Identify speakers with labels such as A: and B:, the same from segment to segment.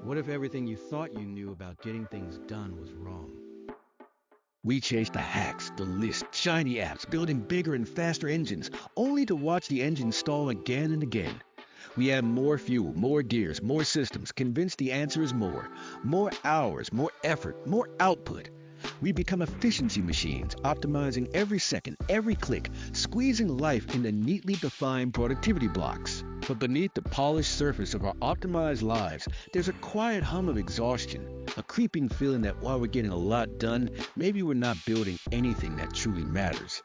A: What if everything you thought you knew about getting things done was wrong? We chase the hacks, the lists, shiny apps, building bigger and faster engines, only to watch the engine stall again and again. We add more fuel, more gears, more systems, convinced the answer is more. More hours, more effort, more output. We become efficiency machines, optimizing every second, every click, squeezing life into neatly defined productivity blocks. But beneath the polished surface of our optimized lives, there's a quiet hum of exhaustion, a creeping feeling that while we're getting a lot done, maybe we're not building anything that truly matters.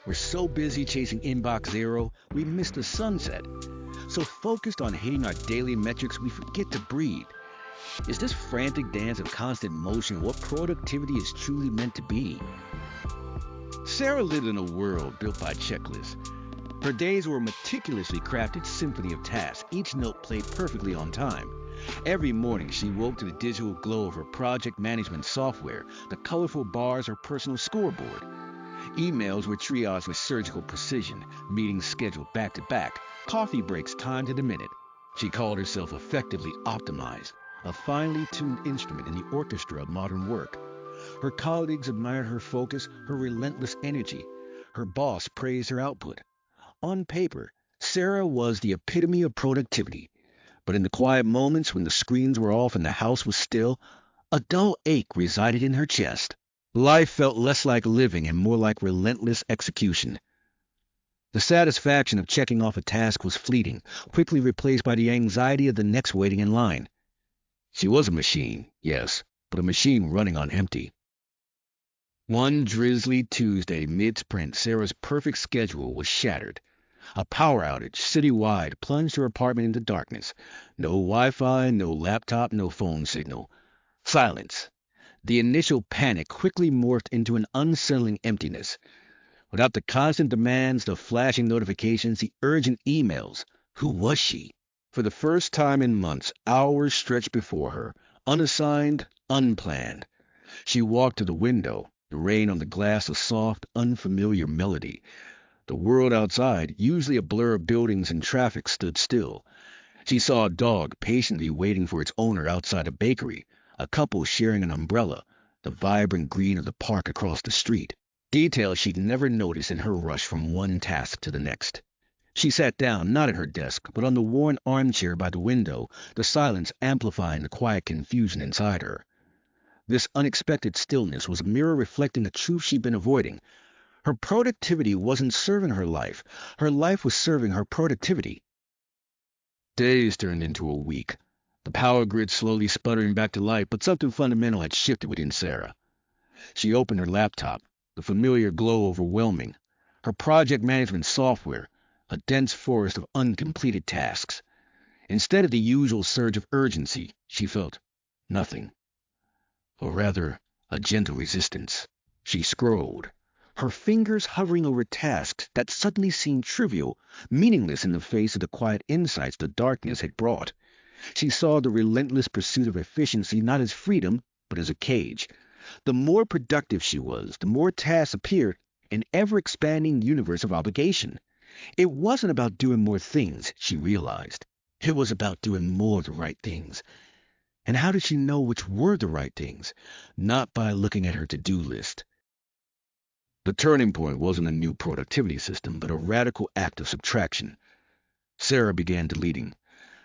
A: We're so busy chasing inbox zero, we miss the sunset. So focused on hitting our daily metrics, we forget to breathe. Is this frantic dance of constant motion what productivity is truly meant to be? Sarah lived in a world built by checklists. Her days were a meticulously crafted symphony of tasks, each note played perfectly on time. Every morning, she woke to the digital glow of her project management software, the colorful bars her personal scoreboard. Emails were triaged with surgical precision, meetings scheduled back to back, coffee breaks timed to the minute. She called herself effectively optimized, a finely tuned instrument in the orchestra of modern work. Her colleagues admired her focus, her relentless energy. Her boss praised her output. On paper, Sarah was the epitome of productivity. But in the quiet moments when the screens were off and the house was still, a dull ache resided in her chest. Life felt less like living and more like relentless execution. The satisfaction of checking off a task was fleeting, quickly replaced by the anxiety of the next waiting in line. She was a machine, yes, but a machine running on empty. One drizzly Tuesday mid-sprint, Sarah's perfect schedule was shattered. A power outage citywide plunged her apartment into darkness. No Wi-Fi, no laptop, no phone signal. Silence. The initial panic quickly morphed into an unsettling emptiness. Without the constant demands, the flashing notifications, the urgent emails, who was she? For the first time in months, hours stretched before her, unassigned, unplanned. She walked to the window, the rain on the glass a soft, unfamiliar melody. The world outside, usually a blur of buildings and traffic, stood still. She saw a dog patiently waiting for its owner outside a bakery, a couple sharing an umbrella, the vibrant green of the park across the street. Details she'd never noticed in her rush from one task to the next. She sat down, not at her desk, but on the worn armchair by the window, the silence amplifying the quiet confusion inside her. This unexpected stillness was a mirror reflecting the truth she'd been avoiding. Her productivity wasn't serving her life was serving her productivity. Days turned into a week. The power grid slowly sputtering back to life, but something fundamental had shifted within Sarah. She opened her laptop, the familiar glow overwhelming. Her project management software, a dense forest of uncompleted tasks. Instead of the usual surge of urgency, she felt nothing. Or rather, a gentle resistance. She scrolled, her fingers hovering over tasks that suddenly seemed trivial, meaningless in the face of the quiet insights the darkness had brought. She saw the relentless pursuit of efficiency not as freedom, but as a cage. The more productive she was, the more tasks appeared, an ever-expanding universe of obligation. It wasn't about doing more things, she realized. It was about doing more of the right things. And how did she know which were the right things? Not by looking at her to-do list. The turning point wasn't a new productivity system, but a radical act of subtraction. Sarah began deleting.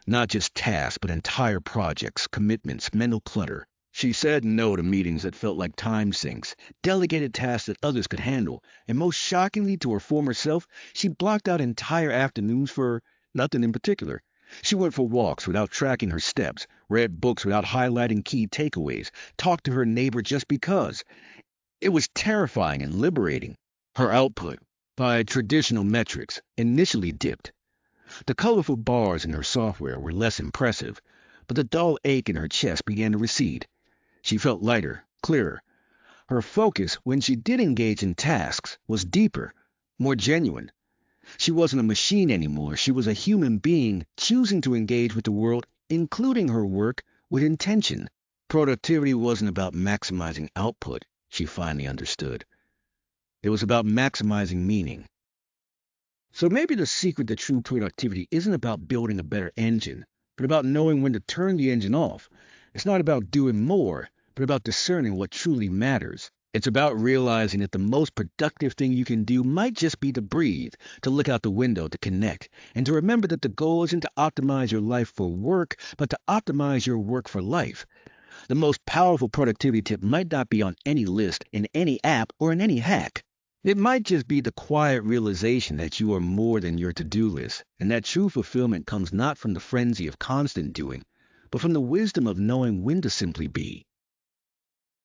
A: Not just tasks, but entire projects, commitments, mental clutter. She said no to meetings that felt like time sinks, delegated tasks that others could handle, and most shockingly to her former self, she blocked out entire afternoons for nothing in particular. She went for walks without tracking her steps, read books without highlighting key takeaways, talked to her neighbor just because. It was terrifying and liberating. Her output, by traditional metrics, initially dipped. The colorful bars in her software were less impressive, but the dull ache in her chest began to recede. She felt lighter, clearer. Her focus, when she did engage in tasks, was deeper, more genuine. She wasn't a machine anymore. She was a human being choosing to engage with the world, including her work, with intention. Productivity wasn't about maximizing output, she finally understood. It was about maximizing meaning. So maybe the secret to true productivity isn't about building a better engine, but about knowing when to turn the engine off, It's not about doing more, but about discerning what truly matters. It's about realizing that the most productive thing you can do might just be to breathe, to look out the window, to connect, and to remember that the goal isn't to optimize your life for work, but to optimize your work for life. The most powerful productivity tip might not be on any list, in any app, or in any hack. It might just be the quiet realization that you are more than your to-do list, and that true fulfillment comes not from the frenzy of constant doing, but from the wisdom of knowing when to simply be.